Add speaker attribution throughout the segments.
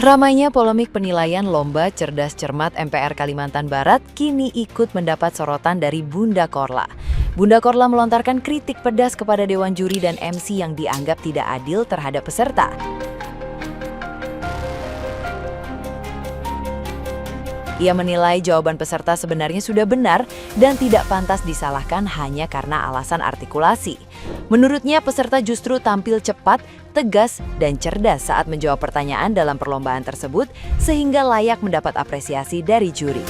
Speaker 1: Ramainya polemik penilaian lomba cerdas cermat MPR Kalimantan Barat kini ikut mendapat sorotan dari Bunda Korla. Bunda Korla melontarkan kritik pedas kepada Dewan Juri dan MC yang dianggap tidak adil terhadap peserta. Ia menilai jawaban peserta sebenarnya sudah benar dan tidak pantas disalahkan hanya karena alasan artikulasi. Menurutnya, peserta justru tampil cepat, tegas, dan cerdas saat menjawab pertanyaan dalam perlombaan tersebut sehingga layak mendapat apresiasi dari juri.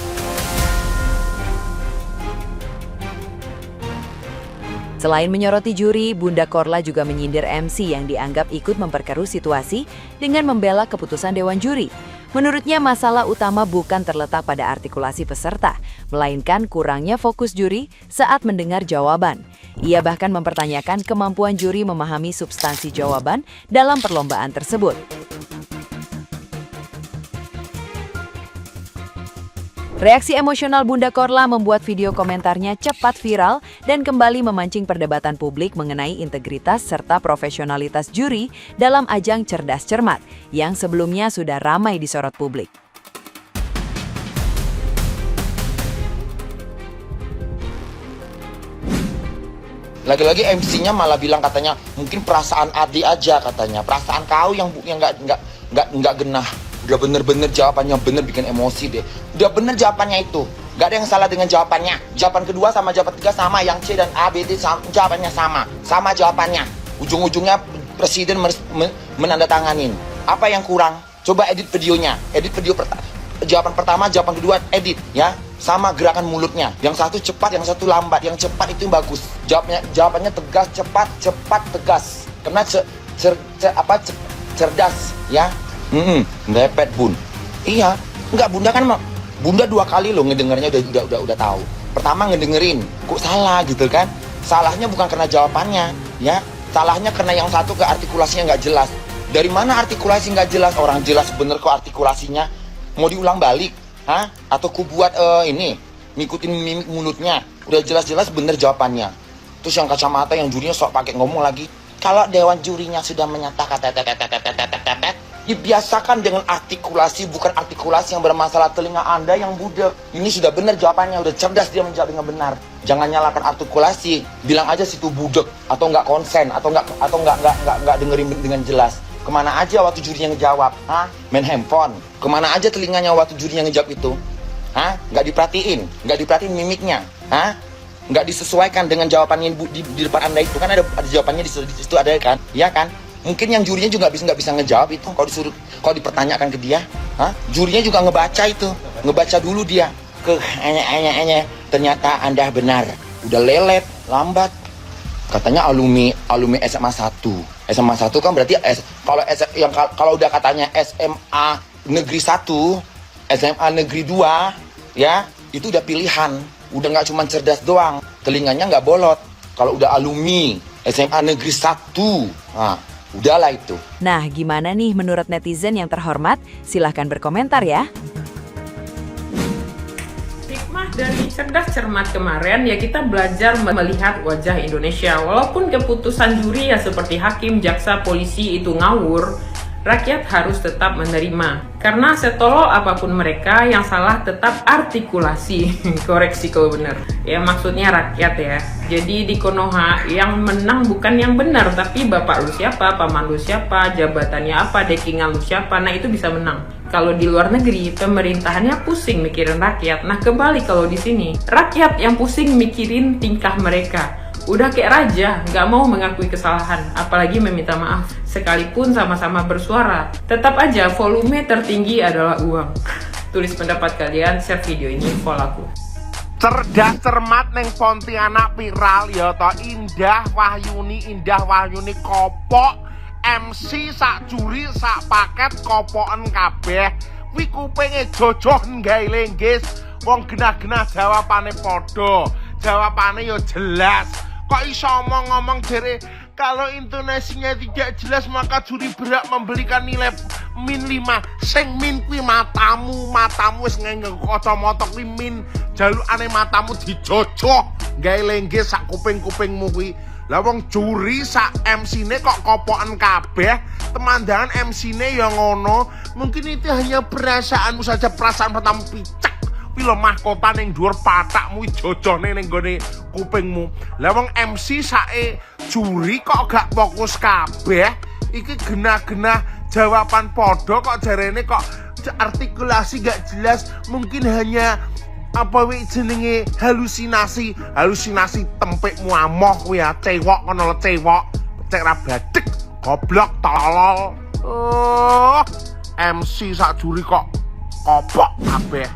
Speaker 1: Selain menyoroti juri, Bunda Korla juga menyindir MC yang dianggap ikut memperkeruh situasi dengan membela keputusan Dewan Juri. Menurutnya, masalah utama bukan terletak pada artikulasi peserta, melainkan kurangnya fokus juri saat mendengar jawaban. Ia bahkan mempertanyakan kemampuan juri memahami substansi jawaban dalam perlombaan tersebut. Reaksi emosional Bunda Korla membuat video komentarnya cepat viral dan kembali memancing perdebatan publik mengenai integritas serta profesionalitas juri dalam ajang cerdas cermat yang sebelumnya sudah ramai disorot publik.
Speaker 2: Lagi-lagi MC-nya malah bilang katanya mungkin perasaan Adi aja katanya, perasaan kau yang nggak genah. Udah bener-bener jawabannya bener bikin emosi deh. Udah bener jawabannya itu. Gak ada yang salah dengan jawabannya. Jawaban kedua sama jawaban ketiga sama. Yang C dan A, B, D jawabannya sama. Sama jawabannya. Ujung-ujungnya presiden menandatanganin. Apa yang kurang? Coba edit videonya. Edit video jawaban pertama, jawaban kedua edit ya. Sama gerakan mulutnya. Yang satu cepat, yang satu lambat. Yang cepat itu yang bagus. Jawabannya tegas, cepat, tegas. Karena cerdas ya. Lepet bun. Iya, enggak Bunda kan Bunda 2 kali loh ngedengernya udah tahu. Pertama ngedengerin, kok salah gitu kan? Salahnya bukan karena jawabannya, ya. Salahnya karena yang satu ke artikulasinya nggak jelas. Dari mana artikulasi nggak jelas? Orang jelas bener kok artikulasinya. Mau diulang balik, hah? Atau ku buat ngikutin mimik mulutnya. Udah jelas-jelas bener jawabannya. Terus yang kacamata yang jurinya sok pakai ngomong lagi. Kalau dewan jurinya sudah menyatakan dibiasakan dengan artikulasi, bukan artikulasi yang bermasalah. Telinga Anda yang budek. Ini sudah benar jawabannya, udah cerdas dia menjawab dengan benar. Jangan nyalakan artikulasi, bilang aja situ budek atau nggak konsen atau nggak dengerin dengan jelas. Kemana aja waktu jurinya ngejawab? Hah? Main handphone. Kemana aja telinganya waktu jurinya ngejawab itu? Hah? Nggak diperhatiin mimiknya. Hah? Nggak disesuaikan dengan jawabannya di depan Anda itu kan ada jawabannya di situ ada kan? Iya kan? Mungkin yang jurinya juga nggak bisa ngejawab itu kalau dipertanyakan ke dia. Hah? Jurinya juga ngebaca dulu dia ke ternyata Anda benar. Udah lelet, lambat. Katanya alumni SMA 1. SMA 1 kan berarti kalau udah katanya SMA Negeri 1, SMA Negeri 2, ya, itu udah pilihan. Udah nggak cuma cerdas doang, telinganya nggak bolot. Kalau udah alumni SMA Negeri 1, nah, udahlah itu.
Speaker 1: Nah, gimana nih menurut netizen yang terhormat? Silahkan berkomentar ya.
Speaker 3: Hikmah dari cerdas cermat kemarin ya kita belajar melihat wajah Indonesia. Walaupun keputusan juri ya seperti hakim, jaksa, polisi itu ngawur, rakyat harus tetap menerima. Karena setolol apapun mereka, yang salah tetap artikulasi. Koreksi kalau benar. Ya maksudnya rakyat ya. Jadi di Konoha yang menang bukan yang benar, tapi bapak lu siapa, paman lu siapa, jabatannya apa, dekingan lu siapa. Nah itu bisa menang. Kalau di luar negeri, pemerintahannya pusing mikirin rakyat. Nah kebalik kalau di sini, rakyat yang pusing mikirin tingkah mereka. Udah kayak raja, nggak mau mengakui kesalahan, apalagi meminta maaf. Sekalipun sama-sama bersuara, tetap aja volume tertinggi adalah uang. Tulis pendapat kalian, share video ini, follow aku.
Speaker 4: Cerdas cermat neng Pontianak viral ya toh. Indah Wahyuni kopok MC sak juri sak paket kopoken kabeh. Kuwi kupinge jojoh nggae lenggis. Wong genah-genah jawabane padha. Jawabane yo jelas. Kok iso ngomong dere kalau intonasinya tidak jelas maka juri berhak memberikan nilai min 5. Sing min kuwi matamu wis ngenggo kacamata kuwi min. Jalukane matamu dijojoh gawe lenggis sak kuping-kupingmu kuwi. Lah wong juri sak MC-ne kok kopokan kabeh, temandangan MC-ne yang ngono. Mungkin itu hanya perasaanmu saja, perasaan pertama picek. Pilo mahkota ning dhuwur patakmu jojone ning gone kupingmu. Lah wong MC sae juri kok gak fokus kabeh. Iki genah-genah jawaban podo kok jarene kok artikulasi gak jelas. Mungkin hanya apa wih jenenge halusinasi tempekmu amoh kuwi ya, cewek kono cewek cek ra badek goblok tolol. MC sak juri kok kopok kabeh.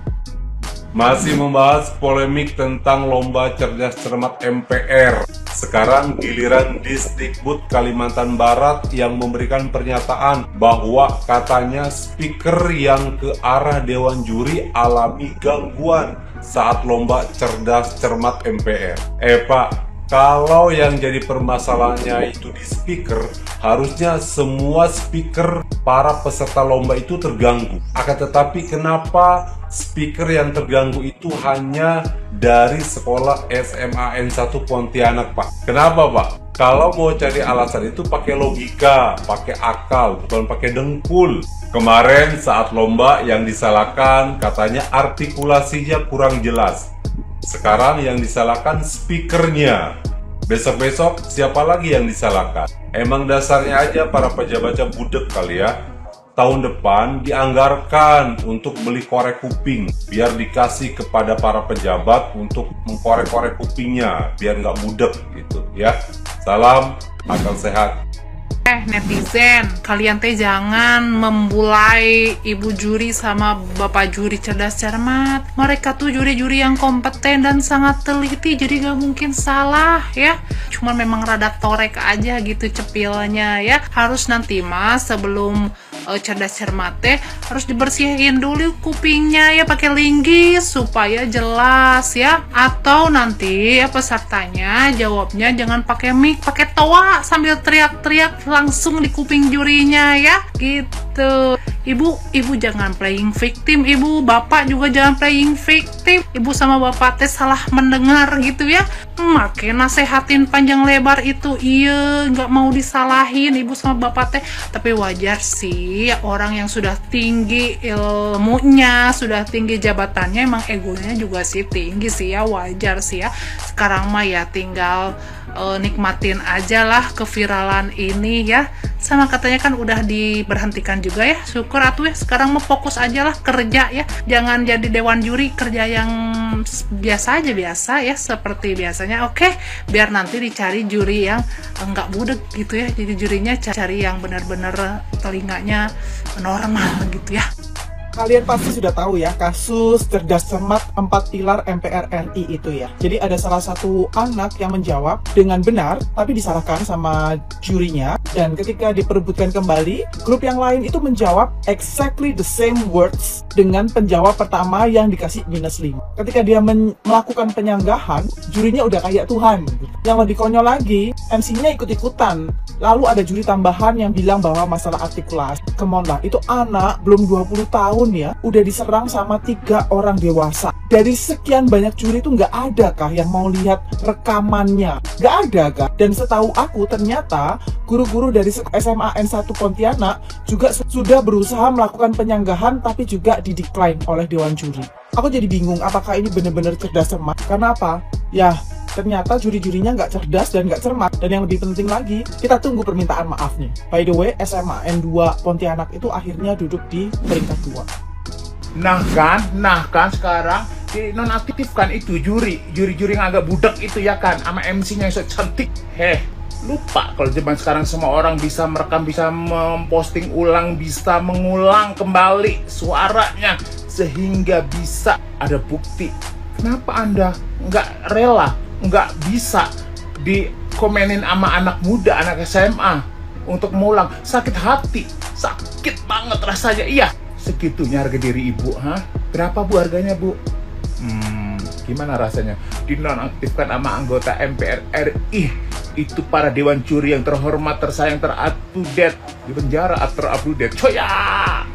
Speaker 5: Masih membahas polemik tentang lomba cerdas cermat MPR. Sekarang giliran Disdikbud Kalimantan Barat yang memberikan pernyataan bahwa katanya speaker yang ke arah Dewan Juri alami gangguan saat lomba cerdas cermat MPR. Pak, kalau yang jadi permasalahannya itu di speaker, harusnya semua speaker para peserta lomba itu terganggu. Akan tetapi kenapa speaker yang terganggu itu hanya dari sekolah SMA N1 Pontianak, Pak? Kenapa, Pak? Kalau mau cari alasan itu pakai logika, pakai akal, bukan pakai dengkul. Kemarin saat lomba yang disalahkan katanya artikulasinya kurang jelas. Sekarang yang disalahkan speakernya. Besok-besok siapa lagi yang disalahkan? Emang dasarnya aja para pejabatnya budek kali ya. Tahun depan dianggarkan untuk beli korek kuping, biar dikasih kepada para pejabat untuk mengkorek-korek kupingnya, biar nggak budek gitu ya. Salam, akal sehat.
Speaker 6: Netizen, kalian teh jangan membulai ibu juri sama bapak juri cerdas cermat. Mereka tuh juri-juri yang kompeten dan sangat teliti, jadi gak mungkin salah ya. Cuman memang rada torek aja gitu cepilnya ya. Harus nanti mas sebelum cerdas cermat teh harus dibersihin dulu kupingnya ya pakai linggis supaya jelas ya. Atau nanti pesertanya jawabnya jangan pakai mic, pakai toa sambil teriak-teriak langsung di kuping jurinya ya gitu. Ibu jangan playing victim, ibu bapak juga jangan playing victim. Ibu sama bapak teh salah mendengar gitu ya, makin nasehatin panjang lebar itu iya nggak mau disalahin ibu sama bapak teh. Tapi wajar sih orang yang sudah tinggi ilmunya, sudah tinggi jabatannya, emang egonya juga sih tinggi sih ya, wajar sih ya. Sekarang mah ya tinggal nikmatin aja lah keviralan ini ya. Sama katanya kan udah diberhentikan juga ya, syukur atuh ya. Sekarang mau fokus aja lah kerja ya, jangan jadi dewan juri, kerja yang biasa aja, biasa ya seperti biasanya. Oke, biar nanti dicari juri yang enggak budek gitu ya. Jadi jurinya cari yang benar-benar telinganya normal gitu ya.
Speaker 7: Kalian pasti sudah tahu ya kasus cerdas cermat 4 pilar MPR RI itu ya. Jadi ada salah satu anak yang menjawab dengan benar tapi disalahkan sama jurinya, dan ketika diperebutkan kembali, grup yang lain itu menjawab exactly the same words dengan penjawab pertama yang dikasih -5. Ketika dia melakukan penyanggahan, jurinya udah kayak Tuhan. Yang lebih konyol lagi, MC-nya ikut-ikutan. Lalu ada juri tambahan yang bilang bahwa masalah artikulasi. Come on lah, itu anak belum 20 tahun ya, udah diserang sama 3 orang dewasa. Dari sekian banyak juri itu nggak ada kah yang mau lihat rekamannya? Nggak ada kah? Dan setahu aku ternyata guru-guru dari SMA N1 Pontianak juga sudah berusaha melakukan penyanggahan tapi juga didecline oleh Dewan Juri. Aku jadi bingung apakah ini benar-benar cerdas cermat. Karena apa? Ya, ternyata juri-jurinya nggak cerdas dan nggak cermat. Dan yang lebih penting lagi, kita tunggu permintaan maafnya. By the way, SMA N2 Pontianak itu akhirnya duduk di peringkat 2.
Speaker 8: Nah kan sekarang dinonaktifkan itu juri-juri yang agak budak itu ya kan, sama MC-nya yang so cantik. Lupa kalau zaman sekarang semua orang bisa merekam, bisa memposting ulang, bisa mengulang kembali suaranya sehingga bisa ada bukti. Kenapa Anda nggak rela, nggak bisa dikomenin sama anak muda, anak SMA untuk mengulang? Sakit hati, sakit banget rasanya. Iya, segitunya harga diri ibu, Berapa bu harganya bu? Gimana rasanya dinonaktifkan sama anggota MPR RI? Itu para dewan juri yang terhormat, tersayang, ter-up-to-date, di penjara ter-up-to-date. Coya!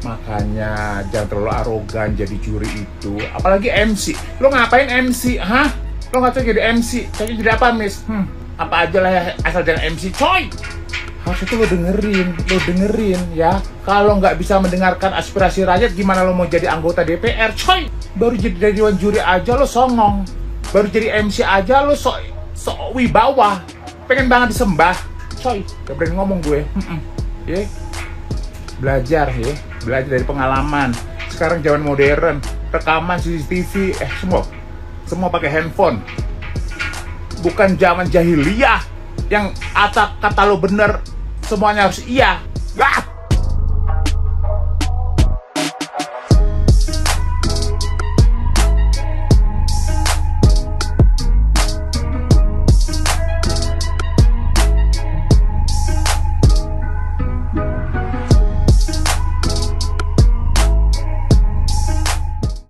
Speaker 8: Makanya jangan terlalu arogan jadi juri itu, apalagi MC. Lo ngapain MC? Lo nggak tahu jadi MC? Jadi apa, Miss? apa aja lah ya, asal jangan MC coy. Harus itu lo dengerin ya. Kalau nggak bisa mendengarkan aspirasi rakyat, gimana lo mau jadi anggota DPR coy? Baru jadi dewan juri aja lo songong, baru jadi MC aja lo sok wibawa, pengen banget disembah coy. Gak berani ngomong gue. Ya, belajar dari pengalaman. Sekarang zaman modern, rekaman CCTV, semua pakai handphone. Bukan zaman jahiliyah yang kata lo bener semuanya harus iya.